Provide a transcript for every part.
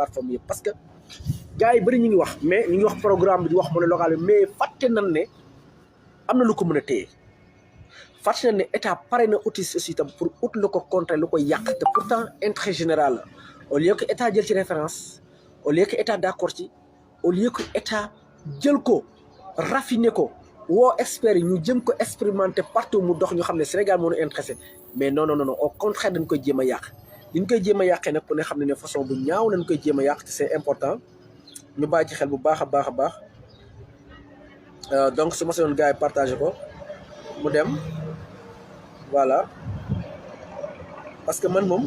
plateforme yëpp parce que gars yi bëri ñu ngi wax mais ñu ngi wax programme bi di wax monnaie locale bi mais fàtte nañ ne am na lu ko mën a téye fàtte nañ ne état pare na outil aussi tam pour ut lu ko contrer lu ko yàq te pourtant intérêt général la au lieu que état jël ci référence au lieu que état d'accord ci au lieu que état jël ko raffiner ko woo experts yi ñu jëm ko expérimenter partout mu dox ñu xam ne Sénégal moo ñu intéressé mais non au contraire dañ koy jéem a yàq li ñu koy jéem a yàqee nag ku ne xam ne façon bu ñaaw lañ koy jéem a yàq te c'est important ñu bàyyi ci xel bu baax a baax a baax donc su ma seyoon gars yi partagé ko mu dem voilà parce que man moom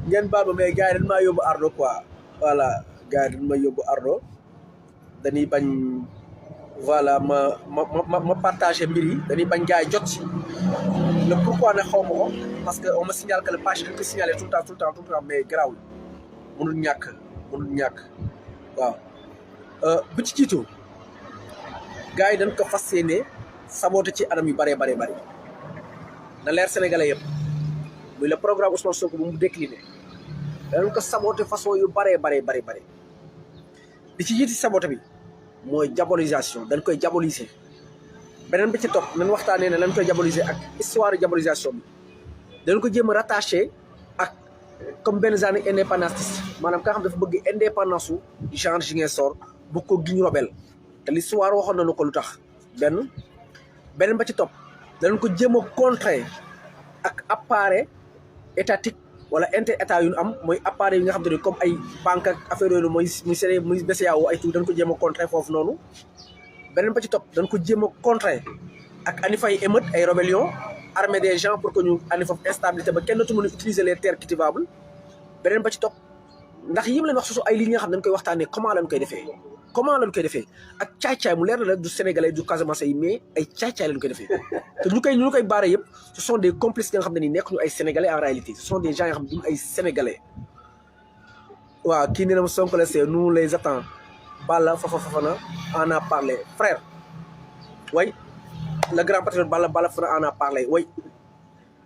ngeen baal ma mais gars yi dañ maa yóbbu ardo quoi voilà gars yi dañ ma yóbbu ardo dañuy bañ voilà ma partagé mbir yi dañuy bañ gars yi jot ci le pourquoi ne xaw ma ko parce que on me signale que le page dañ ko signalé tout le temps mais garaawul mënul ñàkk waaw bu ci jiitu gars yi dañ ko fas yéene saboté ci anam yu bëree na leer sénégalais yëpp muy le programme Ousmane Sonko bu mu décliné dañ ko saboté façon yu bëree di ci jiiti saboté bi mooy diabolisation dañ koy diaboliser beneen bi ci topp nañ waxtaanee ne lañ koy diaboliser ak histoire diabolisation bi dañ ko jéem a rattaché ak comme benn genre indépendance maanaam ka xam dafa bëgg indépendance su genre Ziguinchor bu ko giñ rebelle te l'histoire waxoon nañu ko lu tax beneen ba ci topp dañ ko jéem a contrer ak appareil étatique wala inter-état yu ñu am mooy appareil yi nga xam te ne comme ay banque ak affaire yooyu muy BCEAO ay tout dañ ko jéem a contrer foofu noonu beneen ba ci topp dañ ko jéem a contrer ak ani fay émeute ay rébellion armée des gens pour que ñu andi foofu instabilité ba kenn dootu mën a utiliser les terres cultivables beneen ba ci topp ndax yim leen wax su ay li nga xam dañ koy waxtaanee comment lañ koy defee ak caay-caay mu leer na la du sénégalais du Casamance yi mais ay caay-caay lañ koy defee te ñu koy baare yëpp ce sont des complices nga xam ne nii nekk ñu ay sénégalais en réalité ce sont des gens yoo xam ne duñu ay sénégalais waaw kii nee na ma Sonko la c'est nous les attend Balla Fofana en a parlé frère way le grand patriote Balla Fofana en a parlé way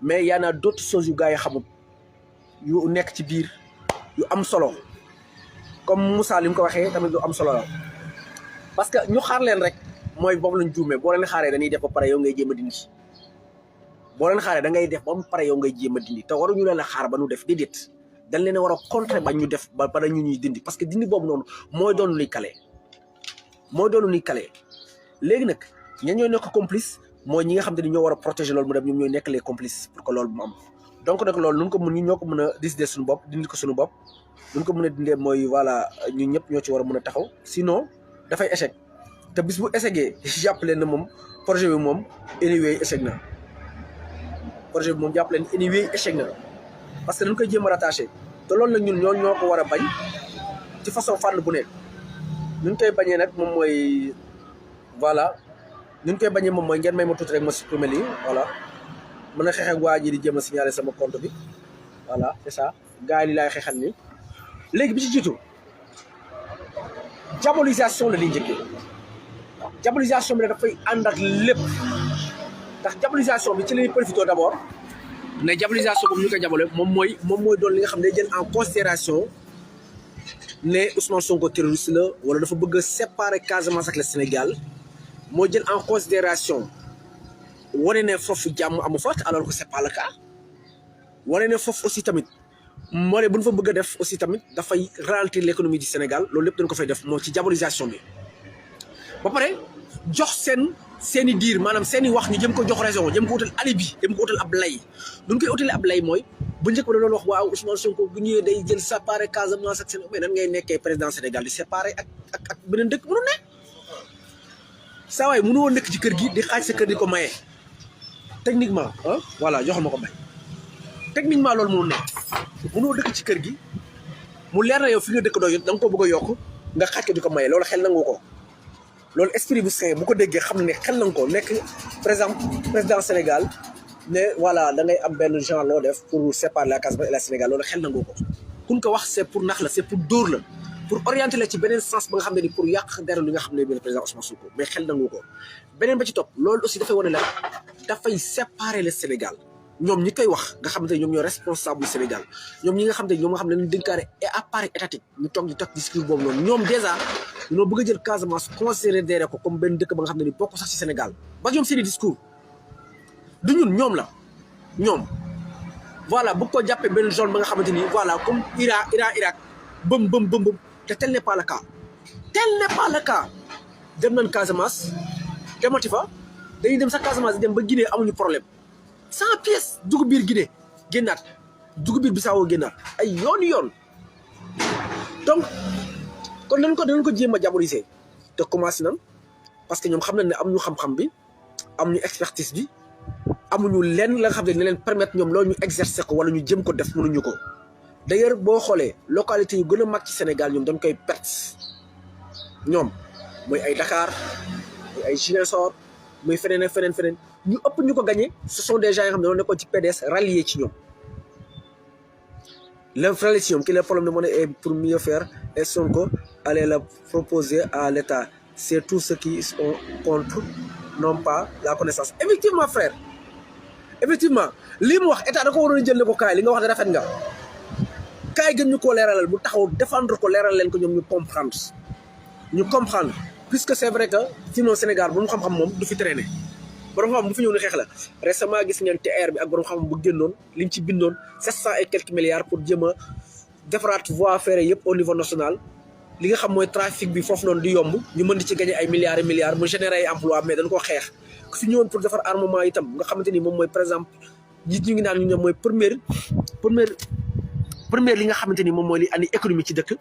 mais y en a d'autres choses yu gars yi xamul yu nekk ci biir yu am solo comme Moussa li mu ko waxee tamit lu am solo la parce que ñu xaar leen rek mooy boobu lañ juumee boo leen xaaree dañuy def ba pare yow ngay jéem a dindi boo leen xaaree da ngay def ba mu pare yow ngay jéem a dindi te waruñu leen a xaar ba nu def déedéet dañ leen a war a contrer ba ñu def ba pare ñu ñuy dindi parce que dindi boobu noonu mooy doon luy kale léegi nag ñan ñooy nekk complice mooy ñi nga xam te ni ñoo war a protéger loolu mu dem ñoom ñooy nekk les complices pour que loolu mu am donc nag loolu ñoo ko mën a décider suñu bopp dindi ko suñu bopp luñ ko mën a dindee mooy voilà ñun ñëpp ñoo ci war a mën a taxaw sinon dafay échec te bis bu échecgee jàpp leen ne moom projet bi moom anyway échec na parce que dañ koy jéem a rattaché te loolu nag ñun ñoo ko war a bañ ci façon fànn bu nekk ñun koy bañee nag moom mooy voilà ngeen may ma tuuti rek ma supprimer lii voilà mën a xeex ak waa ji di jéem a signaler sama compte bi voilà c'est ça gars yi li laay xeexal ni léegi bi ci jiitu diabolisation la liy njëkkee diabolisation bi nag dafay ànd ak lépp ndax diabolisation bi ci la ñuy profité d'abord ne diabolisation boobu ñu koy jabole moom mooy doon li nga xam ne jël en considération ne Ousmane Sonko terroriste la wala dafa bëgg a séparer Casamance ak le Sénégal moo jël en considération wane ne foofu jàmm amu fa alors que c'est pas le cas wane ne foofu aussi tamit moo ne bu ñu fa bëgg a def aussi tamit dafay ralentir l'économie du Sénégal loolu lépp dañ ko fay def moo ci diabolisation bi ba pare jox seeni diir maanaam seeni wax ñu jëm ko jox raison jëm ko utal alibi jëm ko utal ab lay duñ koy utale ab lay mooy bu njëkk ba da doon wax waaw Ousmane Sonko bu ñëwee day jël séparé Casamance ak Sénégal mais nan ngay nekkee président Sénégal di séparé ak beneen dëkk mënu ne saa waay mënu woon nekk ci kër gi di xaaj sa kër di ko maye techniquement voilà joxal ma ko may techniquement loolu mënu nekk mënoo dëkk ci kër gi mu leer na yow fi nga dëkk doy da nga ko bëgg a yokk nga xaaj ko di ko maye loolu xel nangu ko loolu esprit bu sain bu ko déggee xam ne xel nangu ko nekk président Sénégal ne voilà da ngay am benn genre loo def pour séparer la Casamance et la Sénégal loolu xel nangu ko kun ko wax c'est pour nax la c'est pour dóor la pour orienter la ci beneen sens ba nga xam ne ni pour yàq dara li nga xam ne benn président Ousmane Sonko mais xel nangu ko beneen ba ci topp loolu aussi dafay wane la dafay séparer le Sénégal ñoom ñi koy wax nga xamante ne ñoom ñoo responsable Sénégal ñoom ñi nga xam te ñoom nga xam ne dañu dénkaane et appareil étatique ñu toog di toog discours boobu noonu ñoom dèjà ñoo bëgg a jël Casamance considéré ko comme benn dëkk ba nga xam ne ni bokk sax ci Sénégal ba ñoom seeni discours du ñun ñoom la ñoom voilà bu ko jàppee benn zone ba nga xamante ni voilà comme Irak bëm te tel n'est pas le cas dem nañ Casamance demati fa dañuy dem sax Casamance dem ba Guinée amuñu problème 100 pièces dugub biir Guinée génnaat dugub biir Bissau génnaat ay yoon donc kon dañ ko jéem a diaboliser te commencé nan parce que ñoom xam nañ ne amuñu xam-xam bi amuñu expertise bi amuñu lenn la nga xam ne leen permettre ñoom loolu ñu exercer ko wala ñu jëm ko def mënuñu ko d'ailleurs boo xoolee localité yu gën a mag ci Sénégal ñoom dañ koy perte ñoom mooy ay Dakar mooy ay Ziguinchor muy feneen ñu ëpp ñu ko gagné ce sont des gens yoo xam ne dañoo nekkoon ci PDS rallié ci ñoom l'infralié ci ñoom ki le problème de monnaie est pour mieux faire et Sonko allait la proposer à l'État c'est tout ce qui sont contre non pas la connaissance effectivement frère effectivement lii mu wax état da ko waroon jël ne ko kaay li nga wax de rafet nga kaay gën ñu koo leeralal bu taxaw défendre ko leeral leen ko ñoom ñu comprendre puisque c'est vrai que sinon Sénégal bu mu xam-xam moom du fi traîner borom xam bu fi ñëw ni xeex la récemment gis ngeen TR bi ak borom xam bu génnoon liñ ci bindoon 700 et quelques milliards pour jéem a defaraat voie ferrée yëpp au niveau national li nga xam mooy trafic bi foofu noonu di yomb ñu mën di ci gagner ay milliards et milliards mu générer ay emploi mais dañ ko xeex ku fi ñëwoon pour defar armement itam nga xamante ni moom mooy par exemple nit ñu ngi naan ñu ñoom mooy première li nga xamante ni moom mooy li andi économie ci dëkk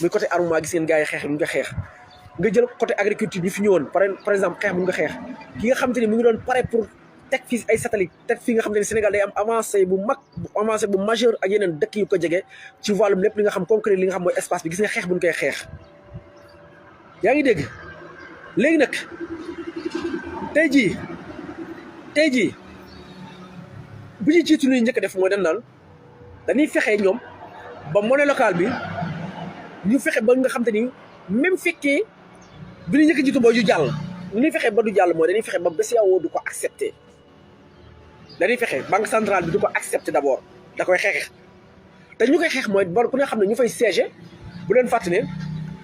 muy côté armement gis ngeen gars yi xeex bi ñu nga xeex nga jël côté agriculture bi fi ñëwoon par exemple xeex bu nga xeex ki nga xamante ni mu ngi doon pare pour teg fii ay satellite teg fii nga xamante ni Sénégal day am avancé bu majeur ak yeneen dëkk yu ko jege ci wàllum lépp li nga xam concret li nga xam mooy espace bi gis nga xeex bu ñu koy xeex yaa ngi dégg léegi nag tey jii bu ñu jiitu ñuy njëkk def mooy dañuy fexe ñoom ba monnaie locale bi ñu fexe ba nga xamante ni même fekkee bi ñu njëkk jiitu mooy du jàll lu ñuy fexe ba du jàll mooy dañuy fexe ba BCEAO du ko accepter dañuy fexe banque centrale bi du ko accepter d'abord da koy xeex te ñu koy xeex mooy bor ku nga xam ne ñu fay siéger bu leen fàtte ne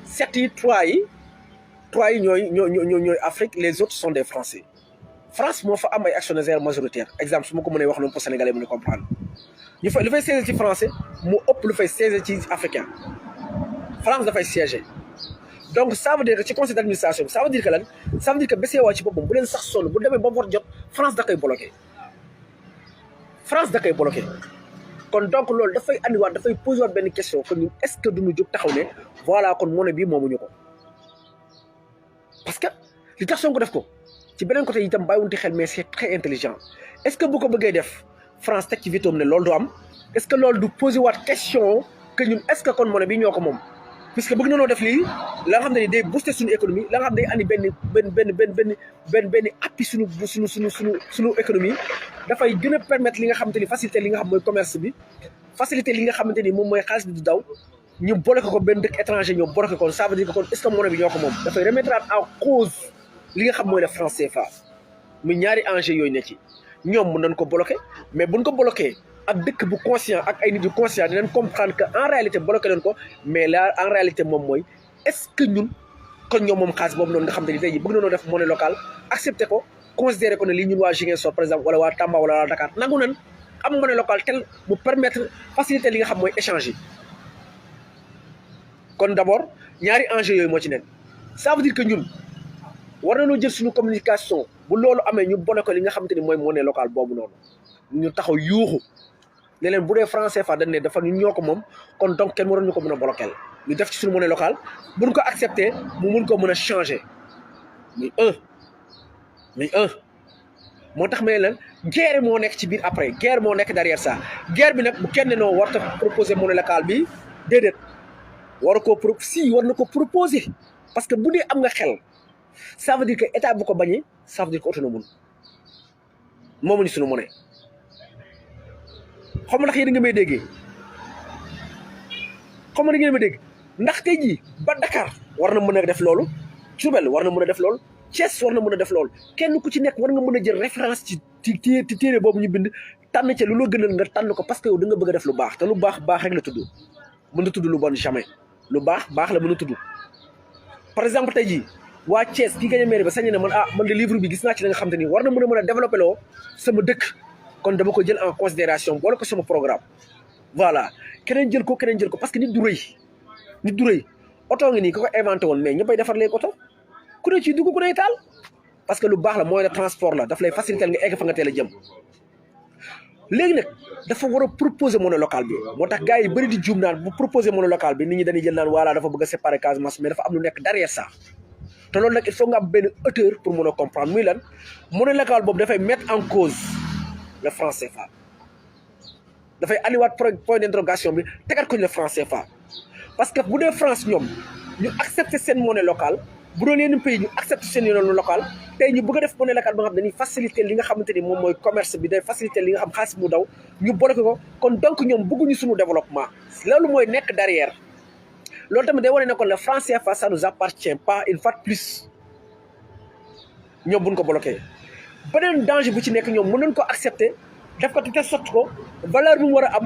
7 yi 3 yi ñooy Afrique les autres sont des Français France moo fa am ay actionnaires majoritaires exemple su ma ko mënee wax noonu pour sénégalais mën a comprendre ñu fay lu fay siéger ci français mu ëpp lu fay siéger ci africain France dafay siéger donc ça veut dire que ci conseil d'administration bi ça veut dire que lan ça veut dire que BCEAO ci boppam bu leen sax sonn bu demee ba vote jot France da koy bloqué kon donc loolu dafay andiwaat dafay posé waat benn question que ñun est-ce que duñu jóg taxaw ne voilà kon monnaie bi moomuñu ko parce que li tax Sonko def ko ci beneen côté itam bàyyiwunti xel mais c'est très intelligent est-ce que bu ko bëggee def France teg ci vitoom ne loolu du am est-ce que loolu du posé waat question que ñun est-ce que kon monnaie bi ñoo ko moom puisque bëgg na noo def lii la nga xam ne day booster suñu économie la nga xam ne day andi benn appui suñu économie dafay gën a permettre li nga xamante ni faciliter li nga xam mooy commerce bi faciliter li nga xamante ni moom mooy xaalis bi du daw ñu bloqué ko benn dëkk étranger ñoom bloqué ko ça veut dire que kon est-ce que monnaie bi ñoo ko moom dafay remettre en cause li nga xam mooy le franc CFA muy ñaari enjeu yooyu ne ci ñoom mën nañ ko bloqué mais buñ ko bloqué ak dëkk bu conscient ak ay nit yu conscient dinañ comprendre que en réalité bloqué leen ko mais là en réalité moom mooy est-ce que ñun kon ñoom moom xaalis boobu noonu nga xam te ni tey jii bëgg nañoo def monnaie locale accepté ko considéré ko ne lii ñun waa Ziguinchor par exemple wala waa Tamba wala waa Dakar nangu nañ am monnaie locale tel mu permettre faciliter li nga xam mooy échange yi kon d'abord ñaari enjeux yooyu moo ci nekk ça veut dire que ñun war nañoo jël suñu communication bu loolu amee ñu bloqué li nga xamante ni mooy monnaie locale boobu noonu ñu taxaw yuuxu ne leen bu dee franc CFA dañ ne dafa ñun ñoo ko moom kon donc kenn waroon ñu ko mën a bloquer ñu def ci suñu monnaie locale buñ ko accepté mu mun ko mën a changer muy un moo tax ma ne leen guerre moo nekk ci biir après guerre moo nekk derrière ça guerre bi nag bu kenn noo war ta proposer monnaie locale bi déedéet war na ko proposer parce que bu dee am nga xel ça veut dire que état bu ko bañee ça veut dire que autonome moomuñu suñu monnaie xam nga ndax yéen nga may déggee xam nga da ngeen ma dégg ndax tey jii ba Dakar war na mën a def loolu Diourbel war na mën a def loolu Thiès war na mën a def loolu kenn ku ci nekk war nga mën a jël référence ci téere boobu ñu bind tànn ca lu la gënal nga tànn ko parce que yow da nga bëgg a def lu baax te lu baax rek la tudd mën a tudd lu bon jamais lu baax la mën a tudd par exemple tey jii waa Thiès kii gañ a mairie ba sañ na man man de livre bi gis naa ci la nga xam te ni war na mën a développé loo sama dëkk kon dama ko jël en considération boole ko sama programme voilà keneen jël ko parce que nit du rëy oto ngi nii ku ko inventé woon mais ñëppay defar léegi oto ku ne ciy dugg ku ne taal parce que lu baax la moyen de transport la daf lay faciliter nga egg fa nga teel a jëm léegi nag dafa war a proposer monnaie locale bi moo tax gars yi bëri di juum naan bu proposer monnaie locale bi nit ñi dañuy jël naan voilà dafa bëgg a séparer Casamance mais dafa am lu nekk derrière ça te loolu nag il faut nga am benn hauteur pour mën a comprendre muy lan monnaie locale boobu dafay mettre en cause le franc CFA dafay andiwaat point d'interrogation bi tegaat ko le franc CFA parce que bu dee France ñoom ñu accepter seen monnaie locale bu doon yenn pays ñu accepter seen monnaie locale tey ñu bëgg a def monnaie locale ba nga xam dañuy faciliter li nga xamante ni moom mooy commerce bi day faciliter li nga xam xaalis mu daw ñu bloqué ko kon donc ñoom bëgguñu suñu développement loolu mooy nekk derrière loolu tamit day wane ne kon le franc CFA ça nous appartient pas une fois de plus ñoom buñ ko bloqué beneen danger bu ci nekk ñoom mën nañ ko accepter def ko te sotti ko valeur bu mu war a am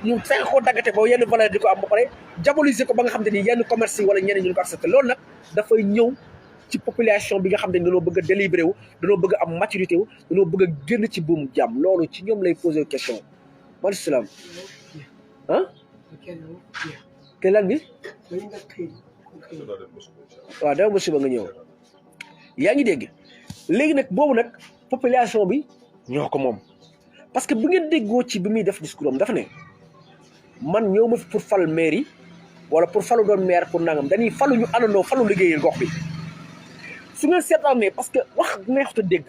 ñu fexe ko daggate ba yenn valeur di ko am ba pare diaboliser ko ba nga xam te ni yenn commerce yi wala ñeneen ñu ko accepté loolu nag dafay ñëw ci population bi nga xam ne dañoo bëgg a délibéré wu dañoo bëgg a am maturité wu dañoo bëgg a génn ci buumu jàmm loolu ci ñoom lay poser question maaleykum salaam te lan bi waaw dama musiba nga ñëw yaa ngi dégg léegi nag boobu nag population bi ñoo ko moom parce que bu ngeen déggoo ci bi muy def discours am dafa ne man ñëw ma fi pour fal mairie wala pour falu doon maire pour nangam dañuy falu ñu àndandoo falu liggéeyal gox bi su ngeen seetaanee parce que wax neexut a dégg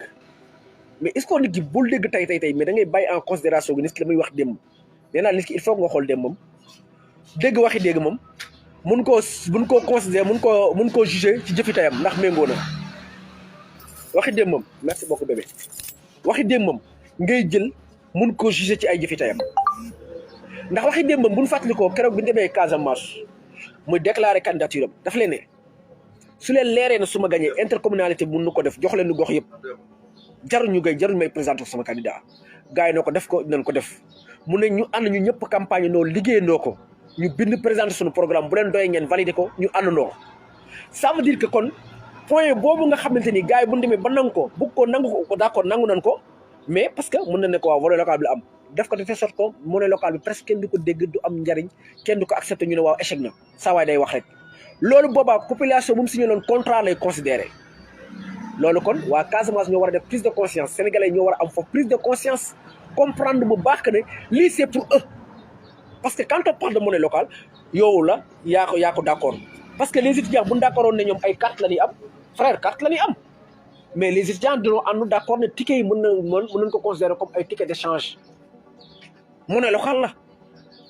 mais est-ce que nit ki bul dégg tey mais da ngay bàyyi en considération gi nit ki la muy wax démb nee naa nit ki il faut nga xool démb moom dégg waxi dégg moom mun koo considérer mun koo juger ci jëfi tayam ndax méngoo na waxi démb moom merci beaucoup bébé waxi démb moom ngay jël mun koo juger ci ay jëfi tayam ndax waxi démb bu ñu fàttalikoo keroog bi ñu demee Casamance muy déclaré candidature am daf leen ne su leen leeree na su ma gagné intercommunalité mun na ko def jox leen nu gox yëpp jaruñu may présenté sama candidat gars yi noo ko def ko dinañ ko def mu ne ñu ànd ñu ñëpp campagne noo liggéeyandoo ko ñu bind présenté suñu programme bu leen doyee ngeen validé ko ñu àndandoo ça veut dire que kon point boobu nga xamante ni gars yi bu ñu demee ba nangu ko bëgg ko nangu ko d'accord nangu nañ ko mais parce que mën na ne ko waaw volet local bi la am def ko de telle sorte que monnaie locale bi presque kenn du ko dégg du am njariñ kenn du ko accepté ñu ne waaw échec na saa waay day wax rek loolu boobaa population bu mu signé loon contrat lay considéré loolu kon waa Casamance ñoo war a def prise de conscience sénégalais ñoo war a am foofu prise de conscience comprendre bu baax que ne lii c'est pour eux parce que quand on parle de monnaie locale yow la yaa ko d'accord parce que les étudiants bu ñu d'accordoon ne ñoom ay carte la ñuy am frère carte la ñuy am mais les étudiants dañoo ànd d'accord ne ticket yi mën nañ ko considérer comme ay ticket d'échange monnaie locale la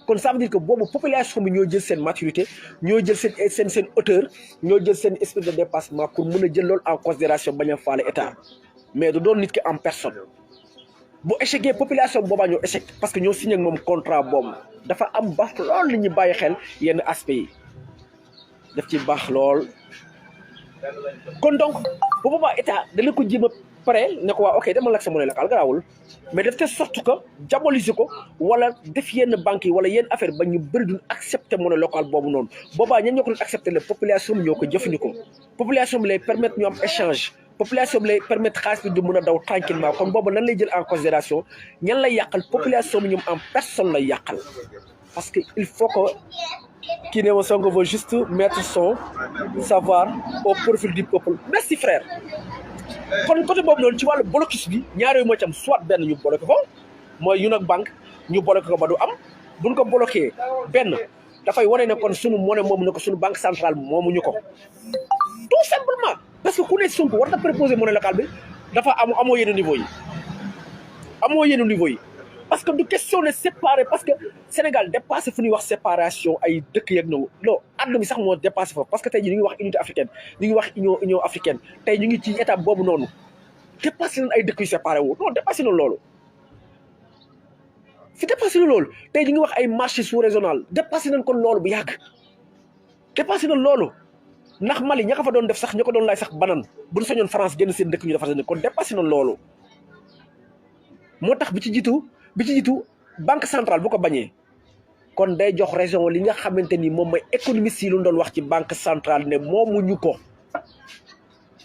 kon ça veut dire que boobu population bi ñoo jël seen maturité ñoo jël seen hauteur ñoo jël seen esprit de dépassement pour mën a jël loolu en considération bañ a faale état mais du doon nit ki en personne bu échecgee population boobaa ñoo échec parce que ñoo signé ak moom contrat boobu dafa am baax lool li ñu bàyyi xel yenn aspects yi daf ci baax lool kon donc bu boobaa état dana ko jéem a pare ne ko waa ok dama lak sa monnaie locale garaawul mais daf te sorte que diaboliser ko wala def yenn banques yi wala yenn affaire ba ñu bëri duñ accepter monnaie locale boobu noonu boobaa ñan ñoo ko doon accepter la population bi ñoo ko jëfandikoo population bi lay permettre ñu am échange population bi lay permettre xaalis bi di mën a daw tranquillement kon boobu nan lay jël en considération ñan lay yàqal population bi ñoom en personne lay yàqal parce que il faut que kii ne ma Sonko veut juste mettre son savoir au profil du peuple merci frère kon côté boobu noonu ci wàllu blocus bi ñaar yooyu moo ci am soit benn ñu bloqué ko mooy Union Bank ñu bloqué ko ba du am buñ ko bloqué benn dafay wane ne kon sunu monnaie moomu ne ko sunu banque centrale moomuñu ko tout simplement parce que ku ne Sonko war na proposer monnaie locale bi dafa amoo yenn niveau yi parce que du question ne séparer parce que Sénégal dépassé fu ñuy wax séparation ay dëkk yeeg non àdduna bi sax moo dépassé foofu parce que tey jii ñu ngi wax unité africaine ñu ngi wax union africaine tey ñu ngi ci étape boobu noonu dépassé nañ ay dëkk yu séparé wu non dépassé na loolu tey ñu ngi wax ay marché sous régional dépassé nañ kon loolu bu yàgg dépassé na loolu ndax Mali ña ko fa doon def sax ña ko doon laaj sax banan bu ñu sañoon France génn seen dëkk ñu defar seen kon dépassé na loolu moo tax bi ci jiitu banque centrale bu ko bañee kon day jox raison li nga xamante ni moom mooy économiste yi lu doon wax ci banque centrale ne moomuñu ko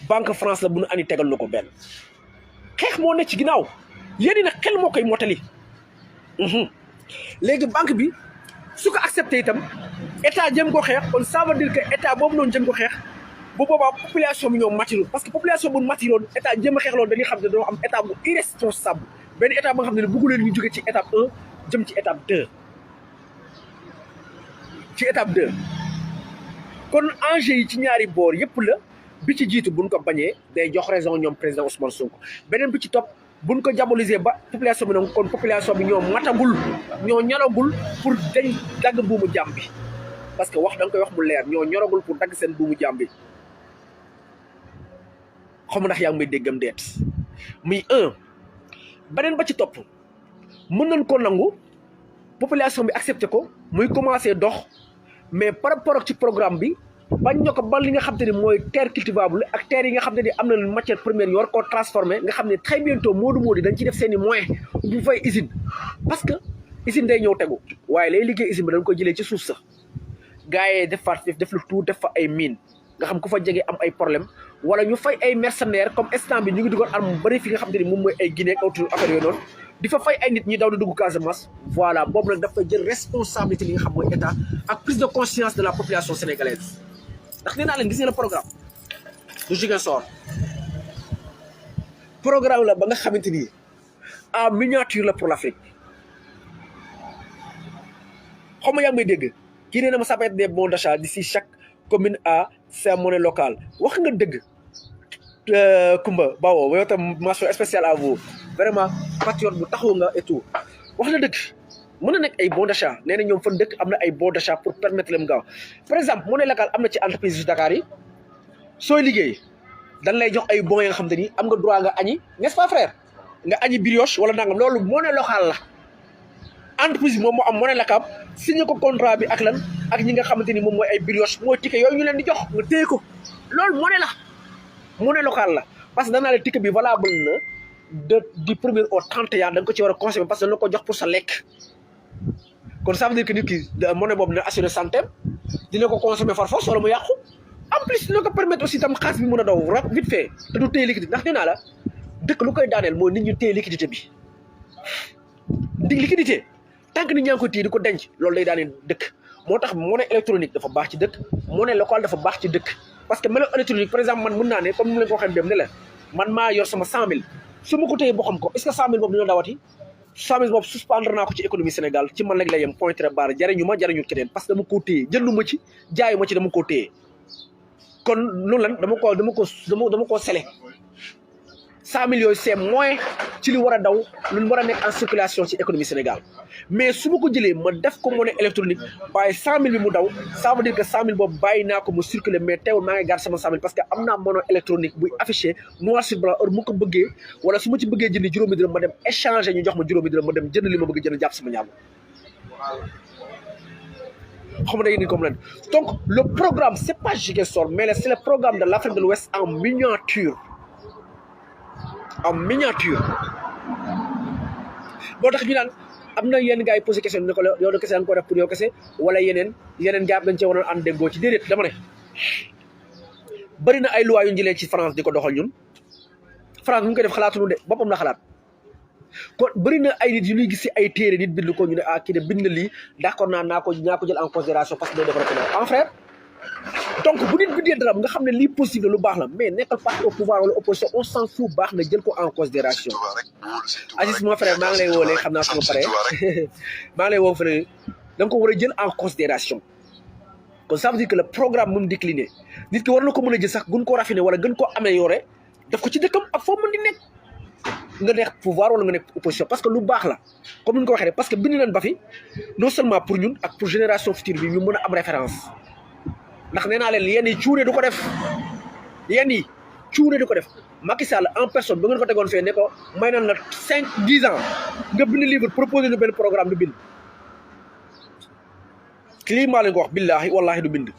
banque France la bu nu ani tegal na ko benn xeex moo ne ci ginnaaw yéen nag xel moo koy motali léegi banque bi su ko accepté itam état jëm ko xeex kon ça veut dire que état boobu noonu jëm ko xeex bu boobaa population bi ñoom matirul parce que population bu matiroon état jëm a xeex loolu dañuy xam ne dañoo am état bu irresponsable benn état ba nga xam ne bëggu leen ñu jóge ci étape 1 jëm ci étape 2 kon enjeu yi ci ñaari boor yëpp la bi ci jiitu buñ ko bañee day jox raison ñoom président Ousmane Sonko beneen bi ci topp buñ ko diaboliser ba population bi nag kon population bi ñoo matagul ñoo ñoragul pour dañ dagg buumu jàmm bi parce que wax da nga koy wax mu leer ñoo ñoragul pour dagg seen buumu jàmm bi xam ndax yaa ngi may déggam deet muy beneen ba ci topp mën nañ ko nangu population bi accepté ko muy commencé dox mais par rapport ak ci programme bi bañ ñoo ko ba li nga xam te ni mooy terre cultivable ak terre yi nga xam te ni am na matière première yor koo transformé nga xam ne très bientôt moodu dañ ci def seen i moyens bu fay usine parce que usine day ñëw tegu waaye lay liggéey usine bi dañ ko jëlee ci suuf sax gars yi def lu tout def fa ay mine nga xam ku fa jege am ay problème wala ñu fay ay mercenaires comme instant bi ñu ngi dugal arme bari fi nga xam te ni moom mooy ay Guinée kaw affaire yooyu noonu di fa fay ay nit ñi daw di dugg Casamance voilà boobu nag dafa jël responsabilité li nga xam mooy état ak prise de conscience de la population sénégalaise ndax nee naa leen gis ngeen programme du Ziguinchor programme la ba nga xamante ni en miniature la pour l'Afrique xaw ma yaa ngi may dégg kii nee na ma ça peut être des bons d'achat d'ici chaque commune à sa monnaie locale wax nga dëgg Kumba Bawo yow tam mention spéciale à vous vraiment patriote bu taxaw nga et tout wax na dëgg mën na nekk ay bons d'achat nee na ñoom fan dëkk am na ay bons d'achat pour permettre leen gaaw par exemple monnaie locale am na ci entreprise yu Dakar yi sooy liggéey dañ lay jox ay bons yi nga xam te ni am nga droit nga añi n'est-ce pas frère nga añi brioche wala nangam loolu monnaie locale la entreprise bi moom moo am monnaie locale signé ko contrat bi ak lan ak ñi nga xamante ni moom mooy ay brioche mooy ticket yooyu ñu leen di jox nga téye ko loolu monnaie locale la parce que danaa la ticket bi valable na du 1er au 31 da nga ko ci war a consommer parce que dana ko jox pour sa lekk kon ça veut dire que nit ki monnaie boobu dina assurer santé dina ko consommer far force wala mu yàqu en plus dina ko permettre aussi tam xaalis bi mën a daw rap vite fait te du téye liquidité ndax nee naa la dëkk lu koy daaneel mooy nit ñu téye liquidité bi liquidité tant que nit ñaa ngi ko téye di ko denc loolu day daaneel dëkk moo tax monnaie électronique dafa baax ci dëkk monnaie locale dafa baax ci dëkk parce que monnaie électronique par exemple man mën naa ne comme ni ma leen ko waxee dem ne la man maa yor sama 100000 su ma ko téye boo xam ko est ce que 100000 boobu dina dawati 100000 boobu suspendre naa ko ci économie Sénégal ci man rek la yem point très barre jariñu ma jariñu keneen parce que dama koo téye jëndu ma ci jaayu ma ci dama koo téye kon loolu lan dama koo sele 100000 yooyu c'est moins ci li war a daw lu war a nekk en circulation ci économie Sénégal mais su ma ko jëlee ma def ko monnaie électronique bàyyi 100000 bi mu daw ça veut dire que 100000 boobu bàyyi naa ko mu circuler mais teewul maa ngi garde sama 100000 parce que am naa monnaie électronique buy affiché noir sur blanc heure mu ko bëggee wala su ma ci bëggee jënd juróomi dërëm ma dem échanger ñu jox ma juróomi dërëm ma dem jënd li ma bëgg jënd jàpp sama ñaam xam nga ni comme leen donc le programme c'est pas Ziguinchor mais c'est le programme de l'Afrique de l'Ouest en miniature boo tax ñu naan am na yenn gars yi posé question ne ko yow de kese da nga ko def pour yow kese wala yeneen gars dañ cee waroon ànd déggoo ci déedéet dama ne bëri na ay lois yu ñu jëlee ci France di ko doxal ñun France bu ñu koy def xalaatuñu de boppam la xalaat kon bëri na ay nit yu ñuy gis si ay téere nit bind ko ñu ne ah kii de bind na lii d'accord naa ko jël en considération parce que day développé en frère donc bu nit bindee dara nga xam ne lii possible lu baax la mais nekkal parti au pouvoir wala opposition on s'en fout baax na jël ko en considération Aziz mon frère maa ngi lay woo léegi xam naa sama pare maa ngi lay woo fële da nga ko war a jël en considération kon ça veut dire que le programme mu décliné nit ki war na ko mën a jël sax gën koo raffiné wala gën koo amélioré def ko ci dëkkam ak foo mën di nekk nga nekk pouvoir wala nga nekk opposition parce que lu baax la comme ni ñu ko waxee rek parce que bind nañ ba fi non seulement pour ñun ak pour génération future bi ñu mën a am référence ndax nee naa leen yenn yi cuune du ko def Macky Sall en personne ba ngeen ko tegoon fee ne ko may nañ la 5-10 ans nga bind livre proposé ñu benn programme du bind lii maa leen ko wax billaahi wallaahi du bind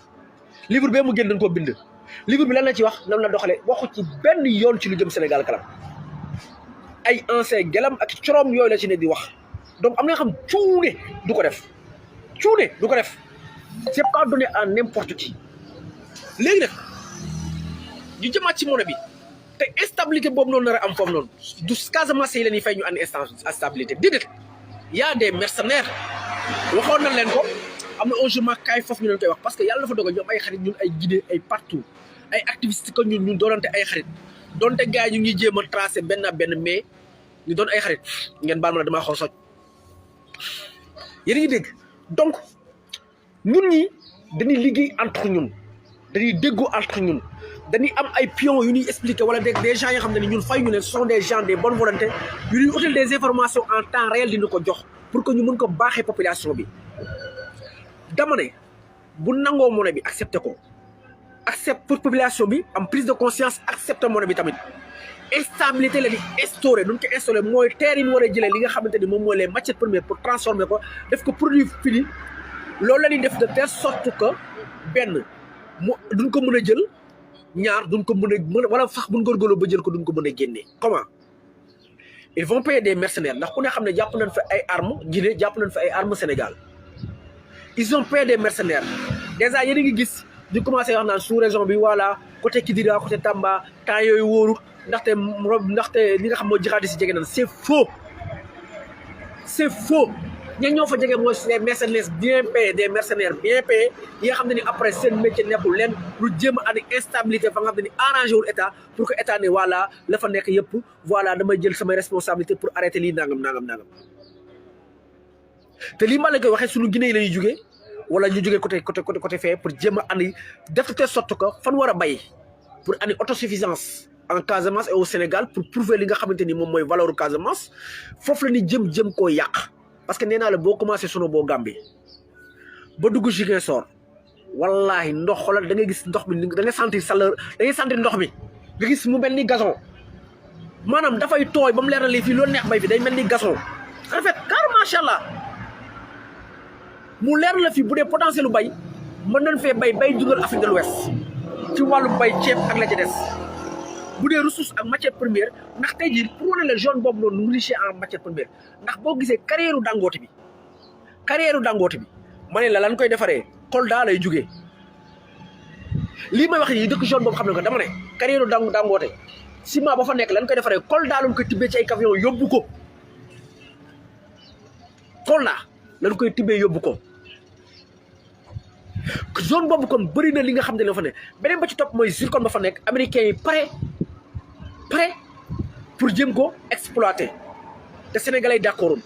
livre bee mu génn dañ koo bind livre bi lan la ci wax lan la doxalee waxu ci benn yoon ci lu jëm Sénégal kanam ay ancien gelam ak corom yooyu la ci ne di wax donc am na nga xam cuune du ko def c'est pas donné à n'importe qui léegi nag ñu jëmaat ci monnaie bi te instabilité boobu noonu nar a am foofu noonu du Casamance yi la ñuy fay ñu andi instabilité déedéet y a des mercenaires waxoon nañ leen ko am na un jour ma kaay foofu ñu leen koy wax parce que yàlla dafa dogal ñoom ay xarit ñun ay guidé ay partout ay activistes que ñun doonante ay xarit donte gars yi ñu ngi jéem a tracé benn mais ñu doon ay xarit ngeen baal ma la damaa xaw soj yéen a ngi dégg donc ñun ñi dañuy liggéey entre ñun dañuy déggoo entre ñun dañuy am ay pions yu ñuy expliquer wala des gens yoo xam ne ñun fay ñu ne ce sont des gens des bonnes volontés yu ñuy utal des informations en temps réel dina ko jox pour que ñu mën ko baaxee population bi dama ne bu nangoo monnaie bi accepté ko accepte pour population bi am prise de conscience accepté monnaie bi tamit instabilité la di instauré duñ ko instauré mooy terre yi mu war a jëlee li nga xamante ni moom mooy les matières premières pour transformer ko def ko produit fini loolu la ñuy def de telle sorte que benn mu duñ ko mën a jël ñaar duñ ko mën a wala sax buñ góorgóorloo ba jël ko duñ ko mën a génnee comment ils vont payer des mercenaires ndax ku ne xam ne jàpp nañ fa ay armes Guinée jàpp nañ fa ay armes Sénégal ils ont payé des mercenaires déjà yéen a ngi gis ñu commencé wax naan sous région bi voilà côté Kidira côté Tamba temps yooyu wóorut ndaxte li nga xam moo jihadistes si jege nañ c'est faux ña ñoo fa jege mooy les mercenaires bien payés des mercenaires bien payés yi nga xam ne ni après seen métier nekkul leen lu jéem a andi instabilité fa nga xam ne ni arrangé wul état pour que état ne voilà la fa nekk yëpp voilà damay jël samay responsabilité pour arrêter lii nangam te lii ma la koy waxee suñu Guinée yi la ñuy jugee wala ñu jugee côté fee pour jéem a andi def de telle sorte que fan war a bay pour andi autosuffisance en Casamance et au Sénégal pour prouver li nga xamante ni moom mooy valeur Casamance foofu la ni jëm koo yàq parce que nee naa la boo commencé sunu boo Gambie ba dugg Ziguinchor wallahi ndox xoolal da ngay gis ndox mi da ngay sentir chaleur da ngay sentir ndox mi nga gis mu mel ni gazon maanaam dafay tooy ba mu leer na lii fii loolu neex bay fi day mel ni gazon rafet car macha allah mu leer la fi bu dee potentiel lu bay mën nañ fee bay jugal Afrique de l'Ouest ci wàllu bay ceeb ak la ci des bu dee ressource ak matière première ndax tey jii pour wane la zone boobu noonu riche en matière première ndax boo gisee carrière Dangote bi ma ne la lan koy defaree Kolda lay jugee lii may wax yi dëkk zone boobu xam ne ko dama ne carrière Dangote ciment ba fa nekk lan koy defaree Kolda lañ koy tibbee ci ay camion yóbbu ko Kolda lañ koy tibbee yóbbu ko zone boobu kon bëri na li nga xam ne la fa ne beneen ba ci topp mooy zircon ba fa nekk américains yi pare pour jëm ko exploiter te sénégalais d'accord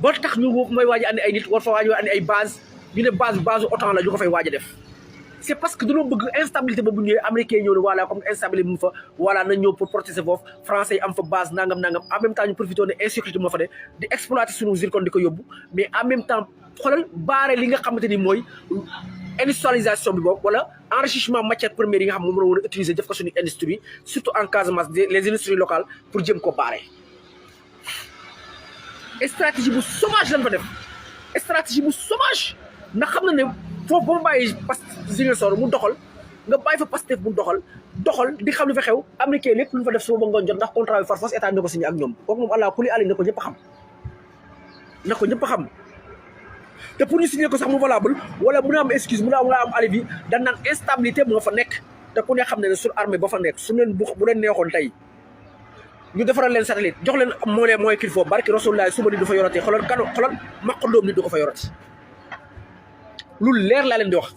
ba tax ñu may waaj a andi ay nit war fa waaj a andi ay base ñu ne base OTAN la ñu ko fay waaj a def c'est parce que dañoo bëgg instabilité boobu ñëwee américains yi ñëw ne voilà comme instabilité mu fa voilà nañ ñëw pour protéger foofu français yi am fa base nangam en même temps ñu profité ne insécurité moo fa ne di exploiter suñu zircon di ko yóbbu mais en même temps xoolal baare li nga xamante ni mooy industrialisation bi boobu wala enrichissement matière première yi nga xam moom la war a utiliser def ko suñu industrie surtout en Casamance les industries locales pour jëm ko baare stratégie bu sauvage lañ fa def stratégie bu sauvage ndax xam na ne foofu ba mu bàyyi Ziguinchor mu doxal nga bàyyi fa Pastef mu doxal di xam lu fa xew américain lépp lu fa def suba ba ngoon jot ndax contrat bi farfos état ñoo ko signé ak ñoom kooku moom àlla kuli àlli na ko ñëpp a xam te pour ñu signer ko sax mu valable wala mun a am excuse mun a am alibi dañ naan instabilité moo fa nekk te ku ne xam ne suñu armée ba fa nekk su leen bu leen neexoon tey ñu defaral leen satellite jox leen mooy qu'il faut barki Rasulullah suba ni du fa yorati xoolal maqandoom ni du ko fa yorati lu leer laa leen di wax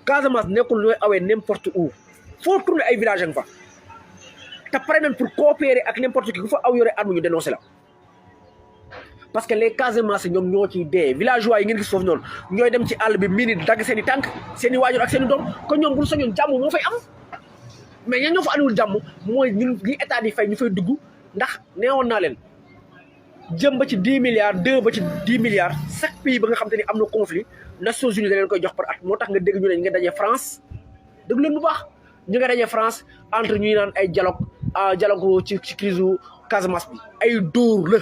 Casamance nekkul looy awee n'importe où foo tourné ay village nga fa te pare nañ pour coopérer ak n'importe qui ku fa aw yore arme ñu dénoncé la parce que les Casamance ñoom ñoo ciy dee villageois yi ngeen gis foofu noonu ñooy dem ci àll bi minute dagg seen i tànk seen i waajur ak seen i doom kon ñoom bu ñu sañoon jàmm moo fay am mais ñan ñoo fa andiwul jàmm mooy ñun li état di fay ñu fay dugg ndax neewoon naa leen jëm ba ci 10 milliards 2 ba ci 10 milliards chaque pays ba nga xam te ni am na conflit Nations Unies da leen koy jox par at moo tax nga dégg ñu ne ñu nga dajee France dégg leen bu baax ñu nga dajee France entre ñuy naan ay dialogue ci crise Casamance bi ay dóor la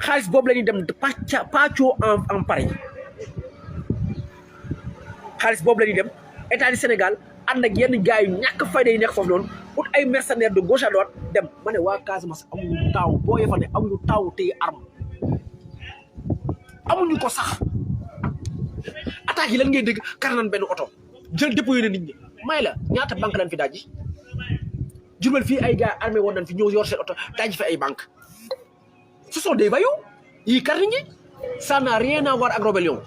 xaalis boobu la ñuy dem pàccoo en Paris xaalis boobu la ñuy dem état du Sénégal ànd ak yenn gars yu ñàkk fayda yi nekk foofu noonu ut ay mercenaires de gauche à droite dem ma ne waa Casamance amuñu taaw boo yefa ne amuñu taaw téye arme amuñu ko sax attaques yi lan ngay dégg kar nan benn oto jël dépôt na nit ñi may la ñaata banque lañ fi dajji Jurbel fii ay gars armé woon nañ fi ñëw yor seen oto dajji fi ay banque ce sont des voyous yi kar nit ñi ça n'a rien à voir ak rébellion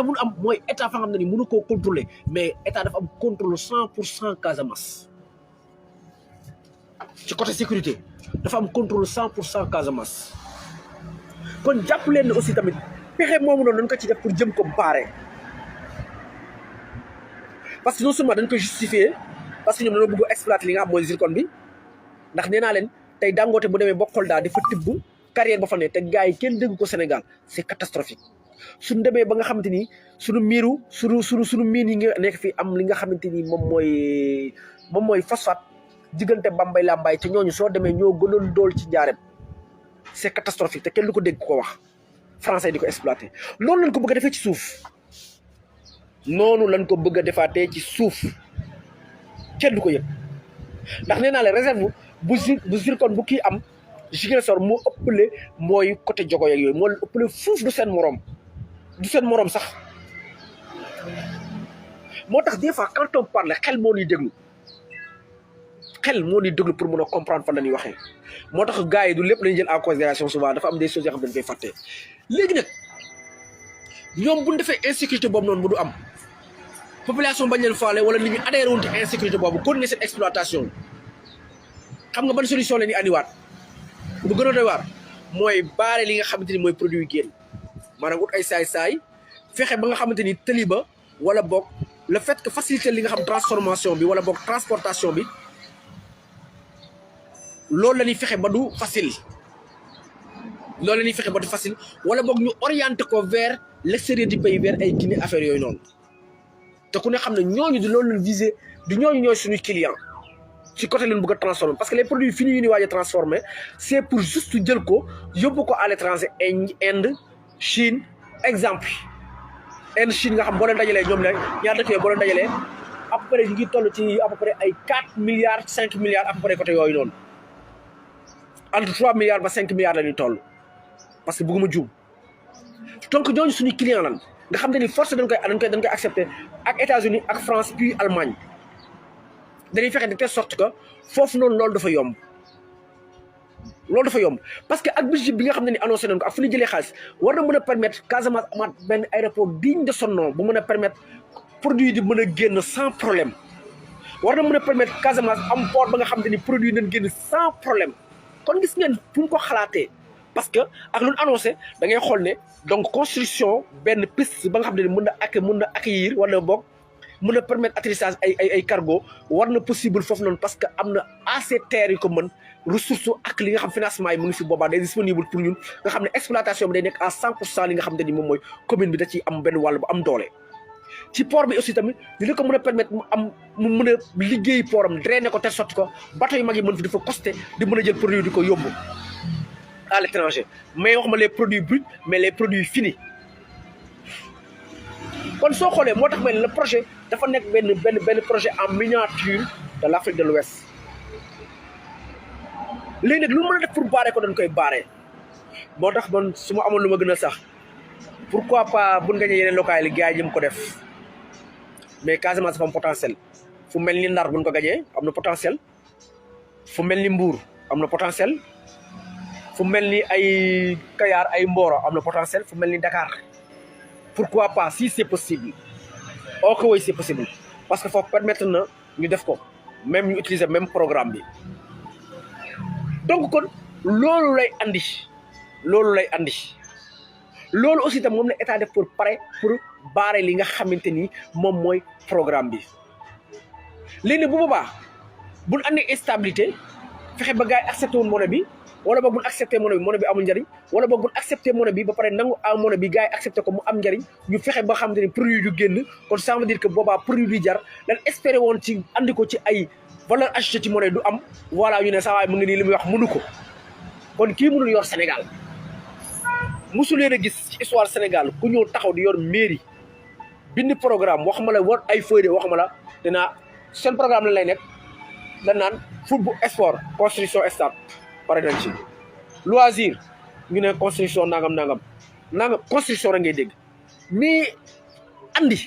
mun am mooy état fa nga xam ne ni mënu koo contrôler mais état dafa am contrôle 100% Casamance ci côté sécurité dafa am contrôle 100% Casamance kon jàpp leen ne aussi tamit pexe moomu noonu dañ ko ci def pour jëm ko baare parce que non seulement dañ ko justifier parce que ñoom dañoo bëgg exploiter li nga xam mooy zircon bi ndax nee naa leen tey Dangote bu demee ba Kolda dafa tibb carrière ba fa ne te gars yi kenn dégg ko Sénégal c'est catastrophique suñu demee ba nga xamante ni suñu miin yi nga nekk fii am li nga xamante ni moom mooy phosphate diggante Bambey Lambaye te ñooñu soo demee ñoo gënoon dool ci Njaareem c'est catastrophique te kenn du ko dégg ko wax français di ko exploiter noonu lañ ko bëgg a defee ci suuf noonu lañ ko bëgg a defaatee ci suuf kenn du ko yëg ndax nee naa la réserve bu zircon bu kii am Ziguinchor moo ëppale mooy côté Diogo yeeg yooyu moo leen ëppale fuuf du seen morom sax moo tax des fois quand on parle xel moo ñuy déglu pour mën a comprendre fan la ñuy waxee moo tax gars yi du lépp lañu jël en considération souvent dafa am des choses yoo xam ne dañ koy fàtte léegi nag ñoom bu ñu defee insécurité boobu noonu bu du am population bañ leen faale wala nit ñi adhéré wuñ ci insécurité boobu continuer cette exploitation xam nga ban solution la ñuy andiwaat bu gën a doy waar mooy baare li nga xamante ni mooy produit yu génn maanaam ut ay saay-saay fexe ba nga xamante ni tëli ba wala boog le fait que faciliter li nga xam transformation bi wala boog transportation bi loolu la ñuy fexe ba du facile wala boog ñu orienté ko vers l'extérieur du pays vers ay Guinée affaire yooyu noonu te ku ne xam ne ñooñu di loolu lañ visé du ñooñu ñooy suñuy client ci côté leen bëgg a transformer parce que les produits finis yu ñuy waaj a transformer c'est pour juste jël ko yóbbu ko à l'étranger Inde Chine exemple Inde Chine nga xam boo leen dajalee ñoom la ñaar dëkk yooyu boo leen dajalee à peu près ñu ngi toll ci à peu près ay 4 milliards 5 milliards à peu près côté yooyu noonu entre 3 milliards ba 5 milliards la ñuy toll parce que bëgguma juum donc ñooñu suñu client lan nga xam ne ni force dañ koy accepter ak États-Unis ak France puis Allemagne dañuy fexe de telle sorte que foofu noonu loolu dafa yomb parce que ak budget bi nga xam ne ni annoncé nañ ko ak fu ñu jëlee xaalis war na mën a permettre Casamance amaat benn aéroport digne de son nom bu mën a permettre produit di mën a génn sans problème war na mën a permettre Casamance am port ba nga xam ne ni produit nañ génn sans problème kon gis ngeen fu mu ko xalaatee parce que ak lu ñu annoncé da ngay xool ne donc construction benn piste ba nga xam ne ni mën na accueillir wala boog mën a permettre atterrissage ay cargo war na possible foofu noonu parce que am na assez terre yu ko mën ressource ak li nga xam financement yi mu ngi fi boobaa day disponible pour ñun nga xam ne exploitation bi day nekk à 100% li nga xam ne ni moom mooy commune bi da ciy am benn wàll bu am doole. ci port bi aussi tamit dina ko mën a permettre mu mën a liggéey portam drainer ko telle sorte ko bateau yu mag yi mën fi dafa costé di mën a jël produit di ko yóbbu à l'étranger mais waxuma les produits bruts mais les produits finis. kon soo xoolee moo tax le projet dafa nekk benn projet en miniature de l'Afrique de l'Ouest léegi nag lu mën a def pour baare ko dañ koy baare moo tax man su ma amoon lu ma gën a sax pourquoi pas buñ gañee yeneen locales yi gars yi ñëm ko def mais Casamance dafa am potentiel fu mel ni Ndar buñ ko gañee am na potentiel fu mel ni Mbour am na potentiel fu mel ni ay Kayar ay Mboro am na potentiel fu mel ni Dakar pourquoi pas si c'est possible ok oui c'est possible parce que foofu permettre na ñu def ko même ñu utiliser même programme bi donc kon loolu lay andi loolu aussi tam moom la état def pour baare li nga xamante ni moom mooy programme bi léegi bu boobaa buñ andi instabilité fexe ba gars yi accepté woon monnaie bi wala boog buñ accepté monnaie bi amul njariñ wala boog buñ accepté monnaie bi ba pare nangu am monnaie bi gars yi accepté ko mu am njariñ ñu fexe ba xamante ni produit yu génn kon ça veut dire que boobaa produit bi jar lan espéré woon ci andi ko ci ay valeur ajoutée ci monnaie du am voilà ñu ne saa waay mu ngi nii li muy wax mënu ko kon kii mënul yor Sénégal musu leen a gis ci histoire Sénégal ku ñëw taxaw di yor mairie bind programme waxuma la war ay feuille de waxuma la dinaa seen programme la lay nekk dañ naan football sport construction stade pare nañ ci loisir ñu ne construction nangam construction rek ngay dégg mais andi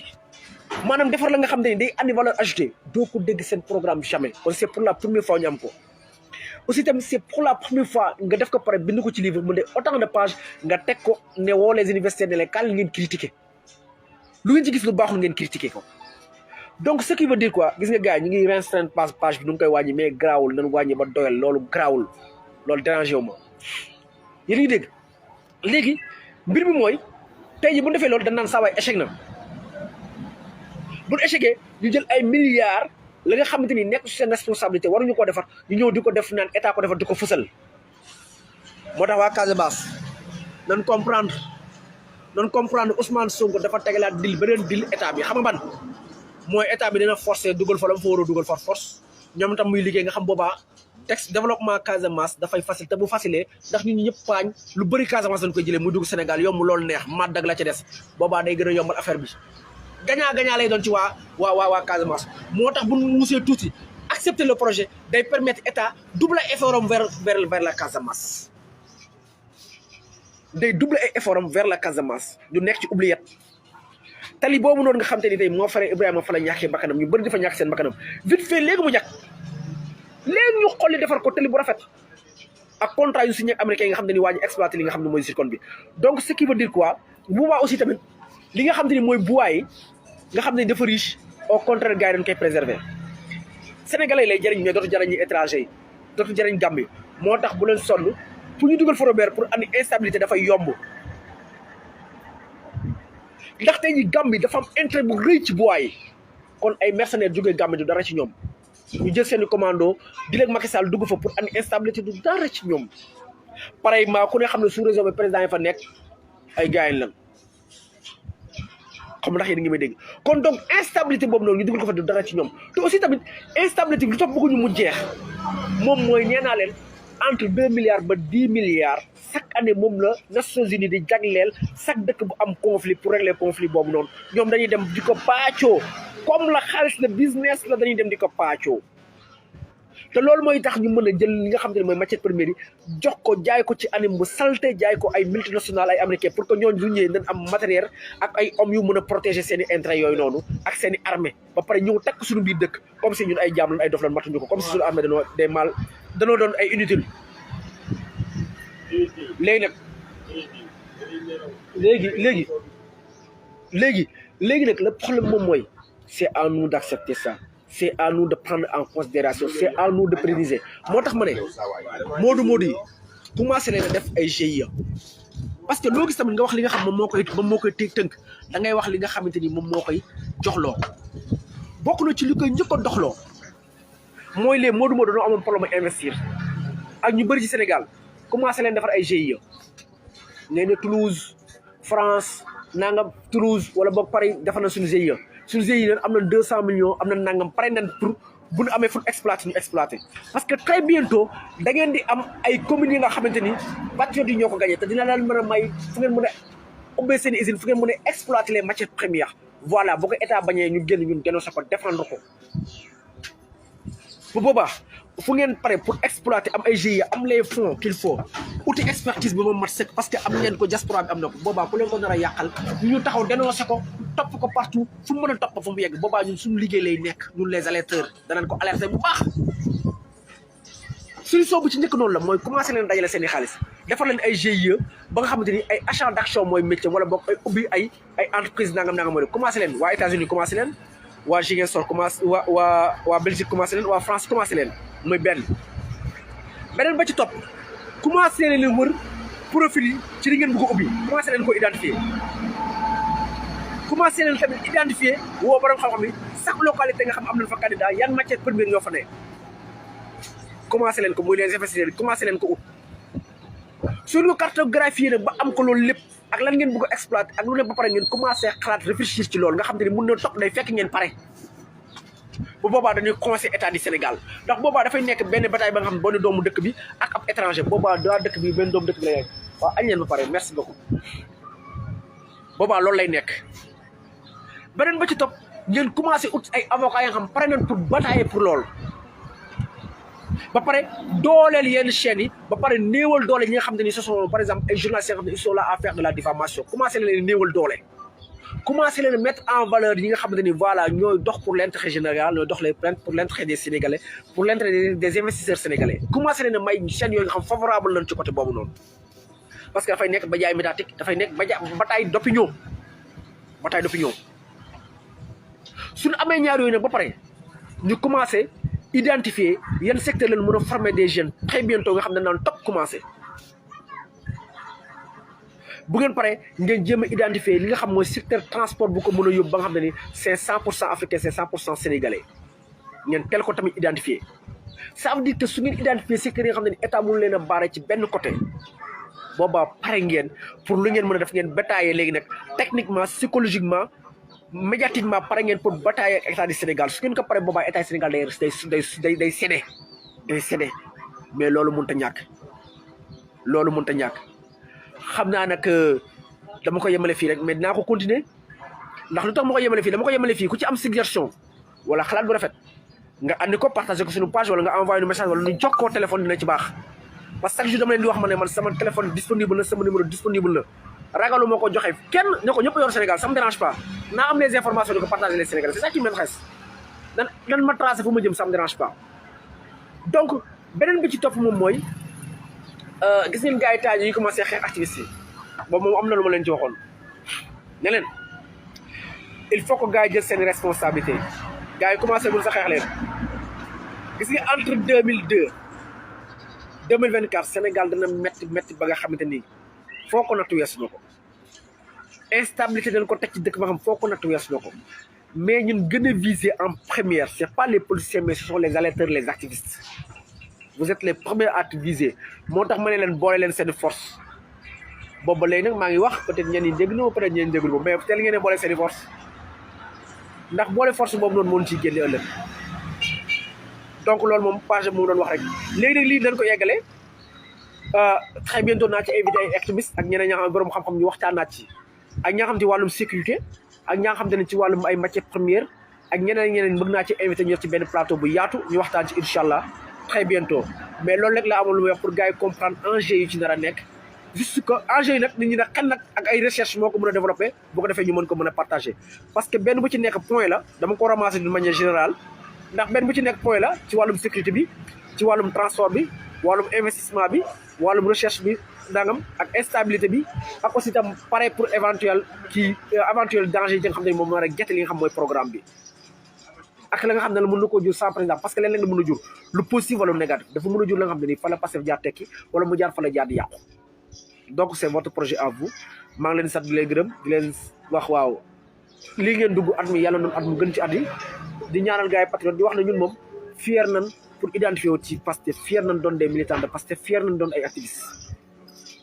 maanaam defar la nga xam ne day andi valeur ajoutée doo ko dégg seen programme jamais kon c'est pour la première fois ñu am ko aussi tamit c'est pour la première fois nga def ko pare bind ko ci livre mu de autant de pages nga teg ko ne woo les universités ne leen kaal ngeen critiquer lu ngeen ci gis lu baaxul ngeen critiquer ko donc ce qui veut dire quoi gis nga gars yi ñu ngi restreindre page bi nu ngi koy wàññi mais garaawul nañ wàññi ba doyal loolu garaawul loolu dérangé wu ma yéen ngi dégg léegi mbir mi mooy tey ji bu ñu defee loolu dañ naan saa waay échec na bu ñu échecgee ñu jël ay milliards la nga xamante ni nekk seen responsabilité waruñu ko defar ñu ñëw di ko def naan état ko defar di ko fësal moo tax waa Casamance nan comprendre Ousmane Sonko dafa tegalaat dil beneen dil état bi xam nga ban mooy état bi dina forcer dugal fa la mu fa war a dugal par force ñoom tam muy liggéey nga xam boobaa texte développement Casamance dafay facile te bu facilee ndax ñun ñëpp paañ lu bëri Casamance dañ koy jëlee muy dugg Sénégal yomb loolu neex màdd ak la ca des boobaa day gën a yombal affaire bi gagnant lay doon ci waa Casamance moo tax bu ñu muusee tuuti accepter le projet day permettre état doubler effort am vers la Casamance day doubler ay effort am vers la Casamance ñu nekk ci oubliette tali boobu noonu nga xam te ni tey moo fare Ibrahima fa la ñàkkee bakkanam ñu bëri dafa ñàkk seen bakkanam vite fait léegi mu ñàkk léegi ñu xolli defar ko tali bu rafet ak contrat yu signé ak américain yi nga xam ne ni waa ji exploité li nga xam ne mooy zircon bi donc ce qui veut dire quoi bu boobaa aussi tamit li nga xam te ni mooy bois yi nga xam ne dafa riche au contraire gars yi dañ koy préserver sénégalais lay jëriñ mais dootu jëriñ ñi étranger yi dootu jëriñ Gambie moo tax bu leen sonn pour ñu dugal Forobert pour andi instabilité dafay yomb ndax tey jii Gambie dafa am intérêt bu rëy ci bois yi kon ay mercenaires jógee Gambie du dara ci ñoom ñu jël seeni commando di leen Macky Sall dugg fa pour andi instabilité du dara ci ñoom pareillement ku ne xam ne sous région bi président yi fa nekk ay gars yi lan xam ndax yéen ngi may dégg kon donc instabilité boobu noonu ñu dugal ko fa du dara ci ñoom te aussi tamit instabilité bi lu tax bëgguñu mu jeex moom mooy nee naa leen entre 2 milliards ba 10 milliards chaque année moom la Nations Unies di jagleel chaque dëkk bu am conflit pour régler conflit boobu noonu ñoom dañuy dem di ko paccoo comme la xaalis la business la dañuy dem di ko paccoo te loolu mooy tax ñu mën a jël li nga xam ne mooy matière première yi jox ko jaay ko ci anam bu salté jaay ko ay multinationales ay américains pour que ñooñu lu ñëwee dañ am matériel ak ay hommes yu mën a protéger seen i intérêts yooyu noonu ak seen i armée ba pare ñëw takk suñu biir dëkk comme si ñun ay jaam lañ ay dof lañ matuñu ko comme si suñu armée danoo day mal danoo doon ay inutile léegi nag léegi nag le problème moom mooy c'est à nous d'accepter ça c'est à nous de prendre en considération c'est à nous de préciser moo tax ma ne moodu yi commencé leen a def ay GIE parce que loo gis tamit nga wax li nga xam moom moo koy tënk da ngay wax li nga xamante ni moom moo koy joxloo bokk na ci li koy njëkk a doxloo mooy les moodu dañoo amoon problème investir ak ñu bëri ci Sénégal commencé leen defar ay GIE nee na Toulouse France nangam Toulouse wala boog Paris defar na suñu GIE am na 200 millions am na nangam pare nañ pour bu ñu amee fu ñu exploité parce que très bientôt da ngeen di am ay communes yi nga xamante ni patriotes yi ñoo ko gagné te dina leen mën a may fu ngeen mën a ubbee seen usine fu ngeen mën a exploiter les matières premières voilà boo ko état bañee ñu génn ñun dénoncé ko défendre ko bu boobaa fu ngeen pare pour exploiter am ay GIE am les fonds qu'il faut outil expertise bi moom mat sëkk parce que am ngeen ko diaspora bi am na ko boobaa ku leen ko nar a yàqal ñu taxaw dénoncé ko topp ko partout fu mu mën a topp fu mu yegg boobaa ñun suñu liggéey lay nekk ñun les alerteurs danañ ko alerter bu baax solution bu ci njëkk noonu la mooy commencé leen dajale seen i xaalis defar leen ay GIE ba nga xamante ni ay achat d'action mooy métier wala boog ay ubbi ay entreprise nangam mooy commencé leen waa États-Unis commencé leen waa Ziguinchor commencé waa Belgique commencé leen waa France commencé leen mooy beneen ba ci topp commencé leen wër profil yi ci li ngeen bëgg a ubbi commencé leen ko identifier commencé leen tamit identifier woo borom xam-xam yi chaque localité nga xam am nañ fa candidat yan matière première ñoo fa ne commencé leen ko muy les investisseurs commencé leen ko ut suñu cartographie nag ba am ko loolu lépp ak lan ngeen bëgg a exploiter ak lu ne ba pare ngeen commencé xalaat réfléchir ci loolu nga xam te ni mën na topp day fekk ngeen pare bu boobaa dañuy conseil état du Sénégal ndax boobaa dafay nekk benn bataille ba nga xam ne boo ne doomu dëkk bi ak ab étranger boobaa daa dëkk bi benn doomu dëkk bi lay waaw añ leen ba pare merci beaucoup boobaa loolu lay nekk beneen ba ci topp ngeen commencé ut ay avocats yoo xam pare nañ pour batailler pour loolu ba pare dooleel yenn chaînes yi ba pare néewal doole ñi nga xam ne ni ce sont par exemple ay journalistes yoo xam ne ils sont là à faire de la diffamation commencé leen néewal doole commencé leen mettre en valeur yi nga xam ne ni voilà ñooy dox pour l'intérêt général ñooy dox les plaintes pour l'intérêt des Sénégalais pour l'intérêt des investisseurs sénégalais commencé leen may chaînes yooyu nga xam favorable lañ ci côté boobu noonu parce que dafay nekk bataille médiatique dafay nekk bataille d'opinion suñu amee ñaar yooyu nag ba pare ñu commencé identifier yan secteur lañ mën a former des jeunes très bientôt nga xam ne naan top commencé bu ngeen pare ngeen jéem a identifier li nga xam mooy secteur transport bu ko mën a yóbbu ba nga xam ne ni c'est 100% africain c'est 100% sénégalais ngeen tel ko tamit identifier ça veut dire que su ngeen identifier secteur yi nga xam ne ni état mënu leen a baare ci benn côté boobaa pare ngeen pour lu ngeen mën a def ngeen batailler léegi nag techniquement psychologiquement médiatiquement pare ngeen pour batailler ak état du Sénégal su ngeen ko pare boobaa état du Sénégal day cédé mais loolu mënut a ñàkk xam naa nag dama ko yemale fii rek mais dinaa ko continuer ndax lu tax ma ko yemale fii dama ko yemale fii ku ci am suggestion wala xalaat bu rafet nga andi ko partager ko suñu page wala nga envoyer nu message wala ñu jokkoo téléphone dina ci baax parce que chaque jour dama leen di wax ma ne man sama téléphone disponible na sama numéro disponible na ragalu moo ko joxe kenn ne ko ñëpp yor Sénégal ça me dérange pas naa am les informations di ko partager les Sénégalais c'est ça qui m'intéresse nan ma tracé fu ma jëm ça me dérange pas donc beneen bi ci topp moom mooy gis ngeen gars yi taaj yi commencé xeex activistes yi boobu moom am na lu ma leen ci waxoon ne leen il faut que gars yi jël seen responsabilité gars yi commencé mun sa xeex leen gis nga entre 2002 2024 Sénégal dana métti ba nga xamante ni foo ko nattu weesu na ko instabilité dañ ko teg ci dëkk ba xam foo ko nattu weesu na ko mais ñun gën a viser en première c'est pas les policiers mais ce sont les alerteurs les activistes vous êtes les premiers à viser moo tax ma ne leen boole leen seen force boobu ba léegi nag maa ngi wax peut-être ñenn ñi dégg na ma peut-être ñenn déglu ma mais teel ngeen ne boole seen force ndax boole force boobu noonu moo ñu ciy génne ëllëg donc loolu moom page moom doon wax rek léegi nag lii dañ ko yeggale très bientôt naa ci invité ay activistes ak ñeneen ñaa xam borom xam-xam ñu waxtaan naat ci ak ñaa xam ci wàllum sécurité ak ñaa xam ne ci wàllum ay matières premières ak ñeneen bëgg naa ci invité ñu ci benn plateau bu yaatu ñu waxtaan ci incha allah très bientôt mais loolu rek la amoon lu may wax pour gars yi comprendre enjeu yi ci nar a nekk juste que enjeu yi nag nit ñi nag kan nag ak ay recherche moo ko mën a développer bu ko defee ñu mën ko mën a partager parce que benn bu ci nekk point la dama ko ramasser d'une manière générale ndax benn bu ci nekk point la ci wàllum sécurité bi ci wàllum transport bi wàllum investissement bi wàllum recherche bi ndangam ak instabilité bi ak aussi tam pare pour éventuel danger yi nga xam ne moom nar a gerte li nga xam mooy programme bi ak la nga xam ne la mën na koo jur sans président parce que leen la mën a jur lu positif wala lu négatif dafa mën a jur la nga xam ne nii fa la Pastef jaar tekki wala mu jaar fa la jaar di yàqu donc c'est votre projet à vous maa ngi leen sant di leen gërëm di leen wax waaw lii ngeen dugg at mi yàlla noonu at mu gën ci at yi di ñaanal gars yi patriote di wax ne ñun moom fier nañ pour identifier wu ci Pastef fier nañ doon des militants de Pastef fier nañ doon ay activistes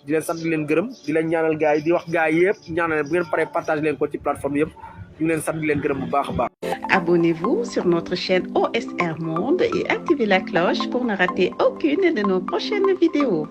di leen sant di leen gërëm di leen ñaanal gars yi di wax gars yi yëpp ñaanal bu ngeen paree partage leen ko ci plateforme yëpp ñu ngi leen sant di leen gërëm bu baax a baax. Abonnez-vous sur notre chaîne OSR Monde et activez la cloche pour ne rater aucune de nos prochaines vidéos.